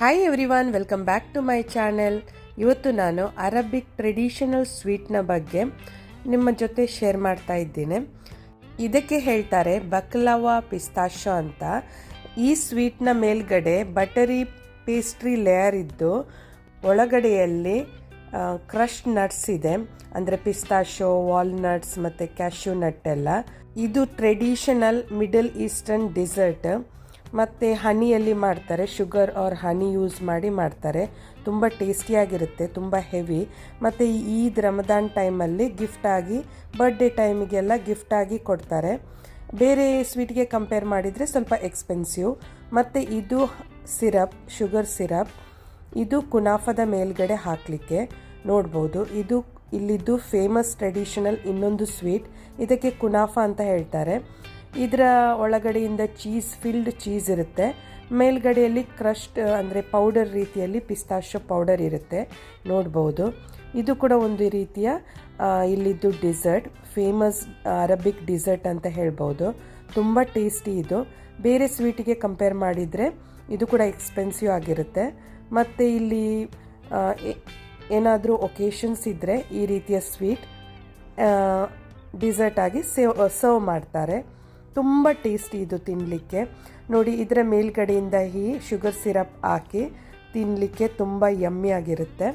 Hi everyone, welcome back to my channel. ಇವತ್ತು ನಾನು Arabic traditional ಸ್ವೀಟ್ನ ಬಗ್ಗೆ ನಿಮ್ಮ ಜೊತೆ ಶೇರ್ ಮಾಡ್ತಾ ಇದ್ದೀನಿ. ಇದಕ್ಕೆ ಹೇಳ್ತಾರೆ ಬಕ್ಲವಾ ಪಿಸ್ತಾಶೋ ಅಂತ. ಈ ಸ್ವೀಟ್ನ ಮೇಲ್ಗಡೆ ಬಟರಿ ಪೇಸ್ಟ್ರಿ ಲೇಯರ್ ಇದ್ದು ಒಳಗಡೆಯಲ್ಲಿ ಕ್ರಶ್ ನಟ್ಸ್ ಇದೆ, ಅಂದರೆ ಪಿಸ್ತಾಶೋ, ವಾಲ್ನಟ್ಸ್ ಮತ್ತು ಕ್ಯಾಶ್ಯೂ ನಟ್ ಎಲ್ಲ. ಇದು ಟ್ರೆಡಿಷನಲ್ ಮಿಡಲ್ ಈಸ್ಟರ್ನ್ ಡಿಸರ್ಟ್. ಮತ್ತು ಹನಿಯಲ್ಲಿ ಮಾಡ್ತಾರೆ, ಶುಗರ್ ಆರ್ ಹನಿ ಯೂಸ್ ಮಾಡಿ ಮಾಡ್ತಾರೆ. ತುಂಬ ಟೇಸ್ಟಿಯಾಗಿರುತ್ತೆ, ತುಂಬ ಹೆವಿ. ಮತ್ತು ಈದ್ ರಮದಾನ್ ಟೈಮಲ್ಲಿ ಗಿಫ್ಟಾಗಿ, ಬರ್ಡೇ ಟೈಮಿಗೆಲ್ಲ ಗಿಫ್ಟಾಗಿ ಕೊಡ್ತಾರೆ. ಬೇರೆ ಸ್ವೀಟ್ಗೆ ಕಂಪೇರ್ ಮಾಡಿದರೆ ಸ್ವಲ್ಪ ಎಕ್ಸ್ಪೆನ್ಸಿವ್. ಮತ್ತು ಇದು ಸಿರಪ್, ಶುಗರ್ ಸಿರಪ್, ಇದು ಕುನಾಫದ ಮೇಲ್ಗಡೆ ಹಾಕಲಿಕ್ಕೆ ನೋಡ್ಬೋದು. ಇದು ಇಲ್ಲಿದ್ದು ಫೇಮಸ್ ಟ್ರೆಡಿಷನಲ್ ಇನ್ನೊಂದು ಸ್ವೀಟ್, ಇದಕ್ಕೆ ಕುನಾಫಾ ಅಂತ ಹೇಳ್ತಾರೆ. ಇದರ ಒಳಗಡೆಯಿಂದ ಫಿಲ್ಡ್ ಚೀಸ್ ಇರುತ್ತೆ, ಮೇಲ್ಗಡೆಯಲ್ಲಿ ಕ್ರಶ್ಡ್ ಅಂದರೆ ಪೌಡರ್ ರೀತಿಯಲ್ಲಿ ಪಿಸ್ತಾಶೋ ಪೌಡರ್ ಇರುತ್ತೆ, ನೋಡ್ಬೋದು. ಇದು ಕೂಡ ಒಂದು ರೀತಿಯ ಇಲ್ಲಿದ್ದು ಡಿಸರ್ಟ್, ಫೇಮಸ್ ಅರಬಿಕ್ ಡಿಸರ್ಟ್ ಅಂತ ಹೇಳ್ಬೋದು. ತುಂಬ ಟೇಸ್ಟಿ ಇದು. ಬೇರೆ ಸ್ವೀಟಿಗೆ ಕಂಪೇರ್ ಮಾಡಿದರೆ ಇದು ಕೂಡ ಎಕ್ಸ್ಪೆನ್ಸಿವ್ ಆಗಿರುತ್ತೆ. ಮತ್ತು ಇಲ್ಲಿ ಏನಾದರೂ ಒಕೇಶನ್ಸ್ ಇದ್ದರೆ ಈ ರೀತಿಯ ಸ್ವೀಟ್ ಡಿಸರ್ಟ್ ಆಗಿ ಸರ್ವ್ ಮಾಡ್ತಾರೆ. ತುಂಬ ಟೇಸ್ಟಿ ಇದು ತಿನ್ನಲಿಕ್ಕೆ. ನೋಡಿ, ಇದರ ಮೇಲ್ಗಡೆಯಿಂದ ಈ ಶುಗರ್ ಸಿರಪ್ ಹಾಕಿ ತಿನ್ನಲಿಕ್ಕೆ ತುಂಬ ಯಮ್ಮಿ ಆಗಿರುತ್ತೆ.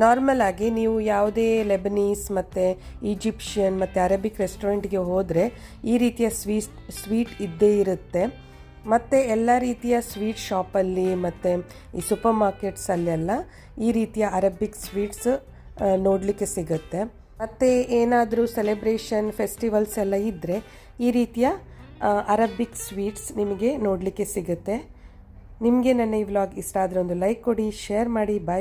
ನಾರ್ಮಲ್ ಆಗಿ ನೀವು ಯಾವುದೇ ಲೆಬನೀಸ್ ಮತ್ತು ಈಜಿಪ್ಷಿಯನ್ ಮತ್ತು ಅರಬಿಕ್ ರೆಸ್ಟೋರೆಂಟ್ಗೆ ಹೋದರೆ ಈ ರೀತಿಯ ಸ್ವೀಟ್ ಇದ್ದೇ ಇರುತ್ತೆ. ಮತ್ತು ಎಲ್ಲ ರೀತಿಯ ಸ್ವೀಟ್ ಶಾಪಲ್ಲಿ ಮತ್ತು ಈ ಸೂಪರ್ ಮಾರ್ಕೆಟ್ಸಲ್ಲೆಲ್ಲ ಈ ರೀತಿಯ ಅರಬಿಕ್ ಸ್ವೀಟ್ಸ್ ನೋಡಲಿಕ್ಕೆ ಸಿಗುತ್ತೆ. ಮತ್ತು ಏನಾದರೂ ಸೆಲೆಬ್ರೇಷನ್ ಫೆಸ್ಟಿವಲ್ಸ್ ಎಲ್ಲ ಇದ್ದರೆ ಈ ರೀತಿಯ ಅರಬಿಕ್ ಸ್ವೀಟ್ಸ್ ನಿಮಗೆ ನೋಡಲಿಕ್ಕೆ ಸಿಗುತ್ತೆ. ನಿಮಗೆ ನನ್ನ ಈ ವ್ಲಾಗ್ ಇಷ್ಟ ಆದರೆ ಒಂದು ಲೈಕ್ ಕೊಡಿ, ಶೇರ್ ಮಾಡಿ. ಬಾಯ್.